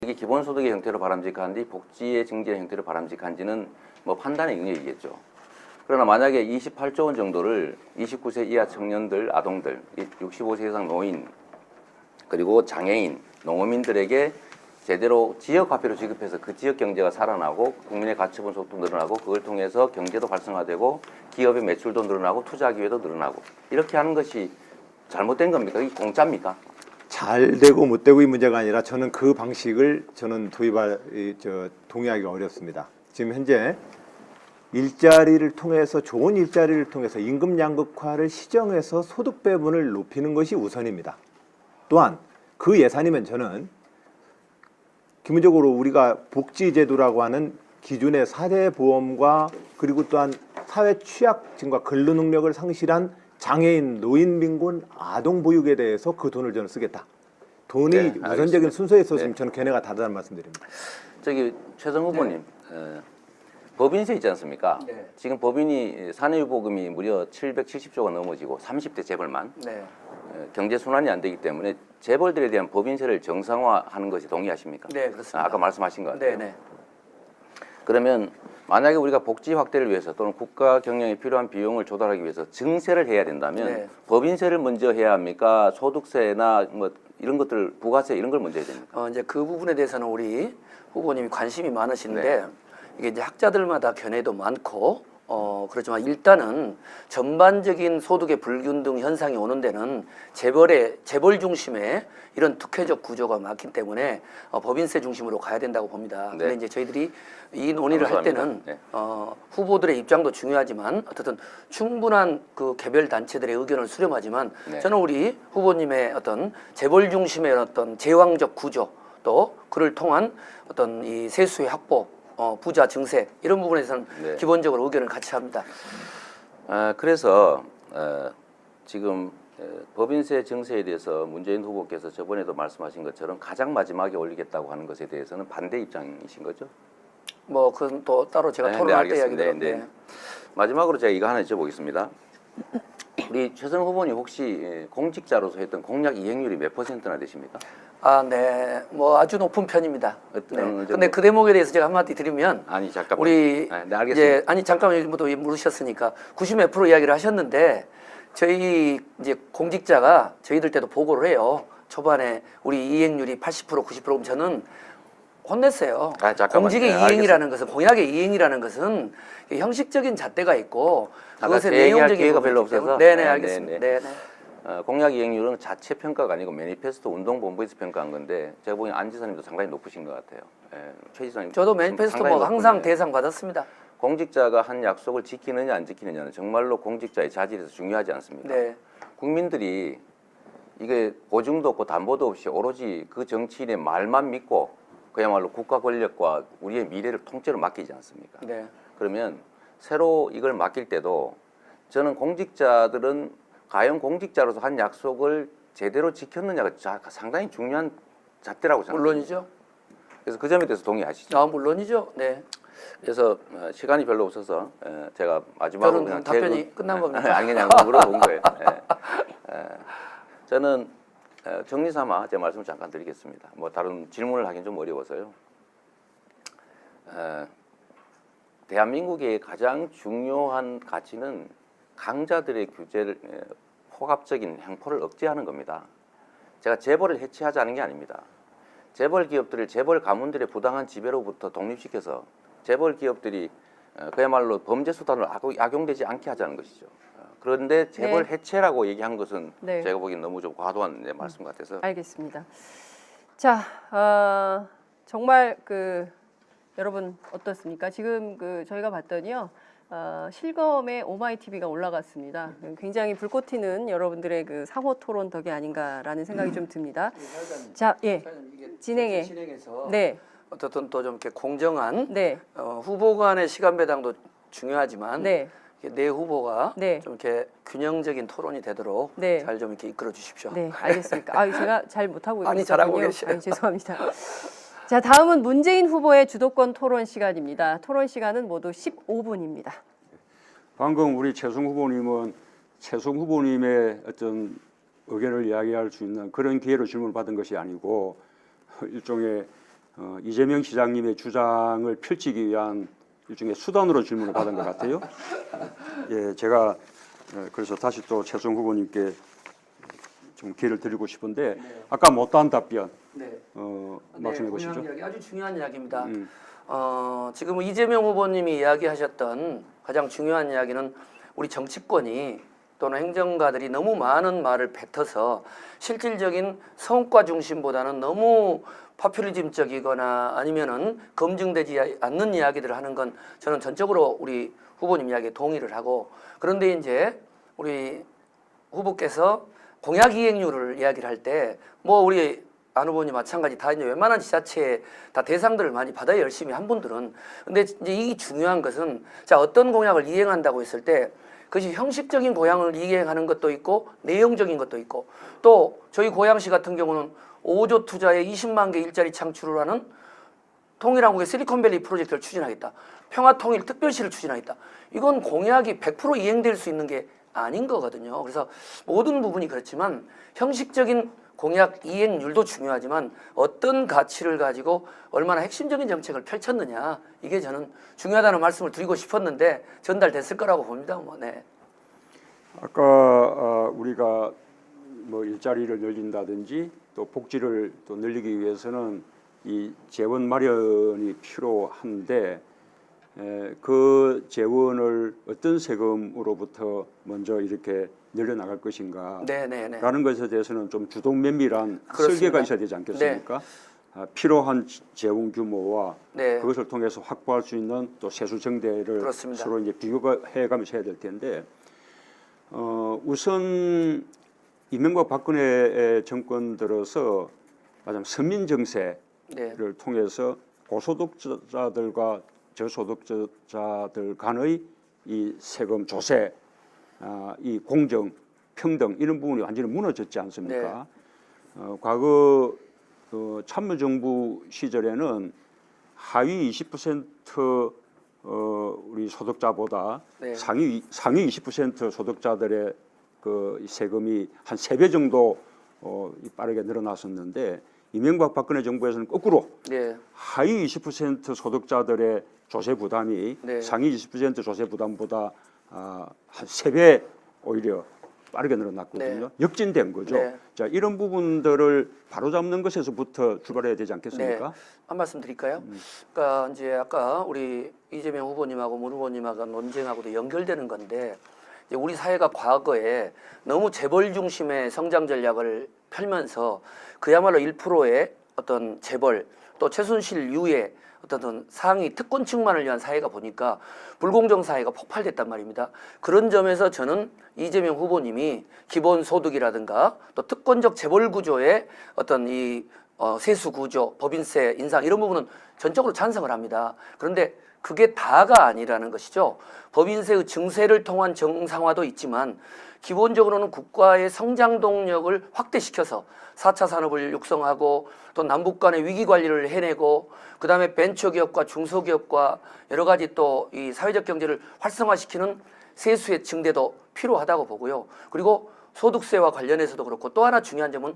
이게 기본소득의 형태로 바람직한지 복지의 증진의 형태로 바람직한지는 뭐 판단의 영역이겠죠. 그러나 만약에 28조 원 정도를 29세 이하 청년들, 아동들, 65세 이상 노인, 그리고 장애인, 농어민들에게 제대로 지역화폐로 지급해서 그 지역 경제가 살아나고 국민의 가처분 속도 늘어나고 그걸 통해서 경제도 활성화되고 기업의 매출도 늘어나고 투자 기회도 늘어나고 이렇게 하는 것이 잘못된 겁니까? 이게 공짜입니까? 잘 되고 못 되고의 문제가 아니라 저는 그 방식을 동의하기가 어렵습니다. 지금 현재 일자리를 통해서 좋은 일자리를 통해서 임금 양극화를 시정해서 소득 배분을 높이는 것이 우선입니다. 또한 그 예산이면 저는 기본적으로 우리가 복지제도라고 하는 기존의 사대보험과 그리고 또한 사회 취약층과 근로 능력을 상실한 장애인, 노인, 빈곤, 아동 보육에 대해서 그 돈을 저는 쓰겠다. 돈이 네, 우선적인 순서에 있었으면 네. 저는 걔네가 다르다는 말씀드립니다. 저기 최성 후보님, 법인세 있지 않습니까? 네. 지금 법인이 사내유보금이 무려 770조가 넘어지고 30대 재벌만 네. 경제 순환이 안 되기 때문에 재벌들에 대한 법인세를 정상화하는 것이 동의하십니까? 네, 그렇습니다. 아까 말씀하신 것 같아요. 네, 네. 그러면 만약에 우리가 복지 확대를 위해서 또는 국가 경영에 필요한 비용을 조달하기 위해서 증세를 해야 된다면 네. 법인세를 먼저 해야 합니까? 소득세나 뭐 이런 것들, 부가세 이런 걸 먼저 해야 됩니까? 이제 그 부분에 대해서는 우리 후보님이 관심이 많으신데 네. 이게 이제 학자들마다 견해도 많고 그렇지만 일단은 전반적인 소득의 불균등 현상이 오는 데는 재벌 중심의 이런 특혜적 구조가 많기 때문에 법인세 중심으로 가야 된다고 봅니다. 네. 근데 이제 저희들이 이 논의를 할 때는 네. 후보들의 입장도 중요하지만 어쨌든 충분한 그 개별 단체들의 의견을 수렴하지만 네. 저는 우리 후보님의 어떤 재벌 중심의 어떤 제왕적 구조 또 그를 통한 어떤 이 세수의 확보 부자 증세 이런 부분에서는 네. 기본적으로 의견을 같이 합니다. 그래서 지금 법인세 증세에 대해서 문재인 후보께서 저번에도 말씀하신 것처럼 가장 마지막에 올리겠다고 하는 것에 대해서는 반대 입장이신 거죠? 뭐 그건 또 따로 제가 네, 토론할 때 알겠습니다. 이야기 네, 네. 마지막으로 제가 이거 하나 여쭤보겠습니다. 우리 최선 후보님 혹시 공직자로서 했던 공약 이행률이 몇 %나 되십니까? 네. 뭐 아주 높은 편입니다. 어떤 네. 근데 그 대목에 대해서 제가 한마디 드리면 아니 잠깐만. 우리 네, 알겠습니다. 이제 아니 잠깐만 일부도 물으셨으니까 90 몇 프로 이야기를 하셨는데 저희 이제 공직자가 저희들 때도 보고를 해요. 초반에 우리 이행률이 80% 90%면 저는 혼냈어요. 잠깐만요. 공직의 네, 이행이라는 것은 공약의 이행이라는 것은 형식적인 잣대가 있고 그것의 제 얘기할 내용적인 기회가 부분이기 별로 없어서. 때문에. 네네 네, 알겠습니다. 네, 네네. 공약 이행률은 자체 평가가 아니고 매니페스토 운동본부에서 평가한 건데 제가 보기엔 안 지사님도 상당히 높으신 것 같아요. 최 지사님. 저도 매니페스토 상당히 뭐 항상 높은데 대상 받았습니다. 공직자가 한 약속을 지키느냐 안 지키느냐는 정말로 공직자의 자질에서 중요하지 않습니까? 네. 국민들이 이게 보증도 없고 담보도 없이 오로지 그 정치인의 말만 믿고 그야말로 국가 권력과 우리의 미래를 통째로 맡기지 않습니까? 네. 그러면 새로 이걸 맡길 때도 저는 공직자들은 과연 공직자로서 한 약속을 제대로 지켰느냐가 상당히 중요한 잣대라고 생각합니다. 물론이죠. 그래서 그 점에 대해서 동의하시죠? 물론이죠. 네. 그래서 시간이 별로 없어서 제가 마지막으로 저는 답변이 끝난 겁니까? 아니 그냥 물어본 거예요. 저는 정리 삼아 제 말씀을 잠깐 드리겠습니다. 뭐 다른 질문을 하긴 좀 어려워서요. 대한민국의 가장 중요한 가치는 강자들의 규제를 포갑적인 행포를 억제하는 겁니다. 제가 재벌을 해체하자는 게 아닙니다. 재벌 기업들을 재벌 가문들의 부당한 지배로부터 독립시켜서 재벌 기업들이 그야말로 범죄 수단으로 악용되지 않게 하자는 것이죠. 그런데 재벌 네. 해체라고 얘기한 것은 네. 제가 보기엔 너무 좀 과도한 말씀 같아서. 알겠습니다. 자, 정말 여러분 어떻습니까? 지금 저희가 봤더니요. 실검에 오마이TV가 올라갔습니다. 굉장히 불꽃 튀는 여러분들의 상호 토론 덕이 아닌가라는 생각이 좀 듭니다. 자, 예. 진행해서 네. 어떻든 또 좀 이렇게 공정한 네. 후보 간의 시간 배당도 중요하지만 네. 내 후보가 네. 좀 이렇게 균형적인 토론이 되도록 네. 잘 좀 이렇게 이끌어 주십시오. 네, 알겠습니까? 제가 잘 못하고 있군요. 아니, 잘하고 계셔요. 죄송합니다. 자, 다음은 문재인 후보의 주도권 토론 시간입니다. 토론 시간은 모두 15분입니다. 방금 우리 최승 후보님은 최승 후보님의 어떤 의견을 이야기할 수 있는 그런 기회로 질문을 받은 것이 아니고 일종의 이재명 시장님의 주장을 펼치기 위한 일종의 수단으로 질문을 받은 것 같아요. 예, 제가 그래서 다시 또 최수홍 후보님께 좀 기회를 드리고 싶은데 네. 아까 못한 답변 네. 말씀해 네, 보시죠. 중요한 이야기, 아주 중요한 이야기입니다. 음. 지금 이재명 후보님이 이야기하셨던 가장 중요한 이야기는 우리 정치권이 또는 행정가들이 너무 많은 말을 뱉어서 실질적인 성과 중심보다는 너무 파퓰리즘적이거나 아니면은 검증되지 않는 이야기들을 하는 건 저는 전적으로 우리 후보님 이야기에 동의를 하고, 그런데 이제 우리 후보께서 공약 이행률을 이야기를 할 때 뭐 우리 안 후보님 마찬가지 다 이제 웬만한 지자체에 다 대상들을 많이 받아야 열심히 한 분들은, 근데 이제 이 중요한 것은 자 어떤 공약을 이행한다고 했을 때 그것이 형식적인 공약을 이행하는 것도 있고 내용적인 것도 있고, 또 저희 고양시 같은 경우는 5조 투자에 20만 개 일자리 창출을 하는 통일한국의 실리콘밸리 프로젝트를 추진하겠다, 평화통일 특별시를 추진하겠다, 이건 공약이 100% 이행될 수 있는 게 아닌 거거든요. 그래서 모든 부분이 그렇지만 형식적인 공약 이행률도 중요하지만 어떤 가치를 가지고 얼마나 핵심적인 정책을 펼쳤느냐, 이게 저는 중요하다는 말씀을 드리고 싶었는데 전달됐을 거라고 봅니다. 뭐, 네. 아까 우리가 뭐 일자리를 늘린다든지 또 복지를 또 늘리기 위해서는 이 재원 마련이 필요한데 그 재원을 어떤 세금으로부터 먼저 이렇게 늘려나갈 것인가 네네네. 라는 것에 대해서는 좀 주동 면밀한 그렇습니다. 설계가 있어야 되지 않겠습니까? 필요한 재원 규모와 네. 그것을 통해서 확보할 수 있는 또 세수 정대를 그렇습니다. 서로 이제 비교해가면서 해야 될 텐데 우선 이명박 박근혜 정권 들어서 말하자면 서민 정세를 네. 통해서 고소득자들과 저소득자들 간의 이 세금 조세, 이 공정, 평등 이런 부분이 완전히 무너졌지 않습니까? 과거 참여정부 시절에는 하위 20% 우리 소득자보다 네. 상위 20% 소득자들의 그 세금이 한 3배 정도 빠르게 늘어났었는데 이명박 박근혜 정부에서는 거꾸로 네. 하위 20% 소득자들의 조세 부담이 네. 상위 20% 조세 부담보다 한 3배 오히려 빠르게 늘어났거든요. 네. 역진된 거죠. 네. 자, 이런 부분들을 바로잡는 것에서부터 출발해야 되지 않겠습니까? 네. 한 말씀 드릴까요? 그러니까 이제 아까 우리 이재명 후보님하고 문 후보님하고 논쟁하고도 연결되는 건데, 이제 우리 사회가 과거에 너무 재벌 중심의 성장 전략을 펼면서 그야말로 1%의 어떤 재벌 또 최순실 이후에 어떤 상위 특권층만을 위한 사회가 보니까 불공정 사회가 폭발됐단 말입니다. 그런 점에서 저는 이재명 후보님이 기본소득이라든가 또 특권적 재벌 구조의 어떤 이 세수 구조, 법인세 인상 이런 부분은 전적으로 찬성을 합니다. 그런데 그게 다가 아니라는 것이죠. 법인세의 증세를 통한 정상화도 있지만 기본적으로는 국가의 성장 동력을 확대시켜서 4차 산업을 육성하고 또 남북 간의 위기 관리를 해내고 그다음에 벤처기업과 중소기업과 여러 가지 또 이 사회적 경제를 활성화시키는 세수의 증대도 필요하다고 보고요. 그리고 소득세와 관련해서도 그렇고 또 하나 중요한 점은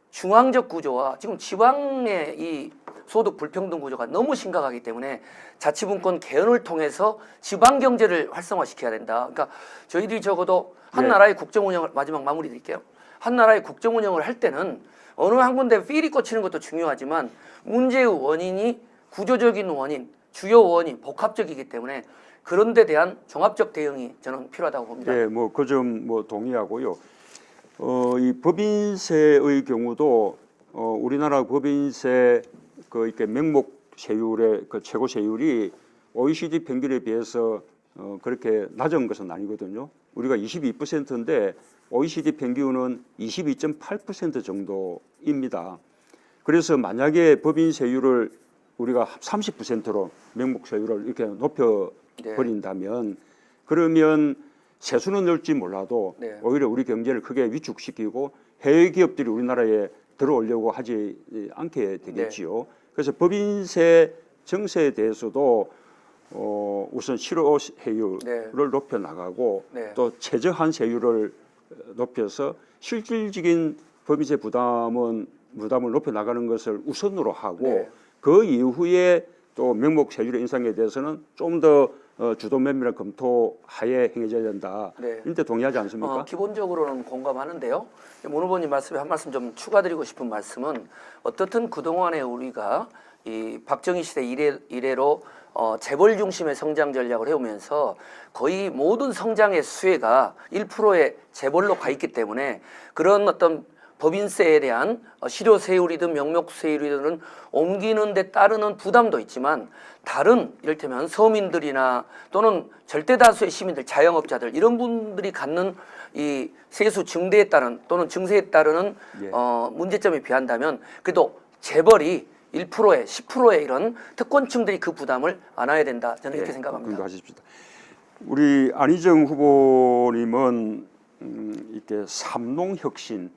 중앙적 구조와 지금 지방의 이 소득 불평등 구조가 너무 심각하기 때문에 자치분권 개헌을 통해서 지방 경제를 활성화시켜야 된다. 그러니까 저희들이 적어도 한 나라의 국정 운영을 마지막 마무리 드릴게요. 한 나라의 국정 운영을 할 때는 어느 한 군데 삘이 꽂히는 것도 중요하지만 문제의 원인이 구조적인 원인, 주요 원인, 복합적이기 때문에 그런 데 대한 종합적 대응이 저는 필요하다고 봅니다. 네, 뭐 그 점 뭐 동의하고요. 이 법인세의 경우도 우리나라 법인세 그 이렇게 명목 세율의 그 최고 세율이 OECD 평균에 비해서 그렇게 낮은 것은 아니거든요. 우리가 22%인데 OECD 평균은 22.8% 정도입니다. 그래서 만약에 법인세율을 우리가 30%로 명목세율을 이렇게 높여버린다면 그러면 세수는 늘지 몰라도 네. 오히려 우리 경제를 크게 위축시키고 해외 기업들이 우리나라에 들어오려고 하지 않게 되겠지요. 그래서 법인세 정세에 대해서도 우선 실효세율을 높여나가고 또 최저한 세율을 높여서 실질적인 법인세 부담을 높여나가는 것을 우선으로 하고 그 이후에 또 명목 세율의 인상에 대해서는 좀 더 주도 면밀한 검토 하에 행해져야 된다. 네. 이때 동의하지 않습니까? 기본적으로는 공감하는데요. 문 후보님 말씀에 한 말씀 좀 추가드리고 싶은 말씀은 어떻든 그동안에 우리가 이 박정희 시대 이래로 재벌 중심의 성장 전략을 해오면서 거의 모든 성장의 수혜가 1%의 재벌로 가 있기 때문에 그런 어떤 법인세에 대한 실효세율이든 명목세율이든 옮기는 데 따르는 부담도 있지만 다른 이를테면 서민들이나 또는 절대다수의 시민들, 자영업자들 이런 분들이 갖는 이 세수 증대에 따른 또는 증세에 따르는 예. 문제점에 비한다면 그래도 재벌이 1%에 10%의 이런 특권층들이 그 부담을 안아야 된다. 저는 이렇게 생각합니다. 공감하십시다. 우리 안희정 후보님은 이렇게 삼농혁신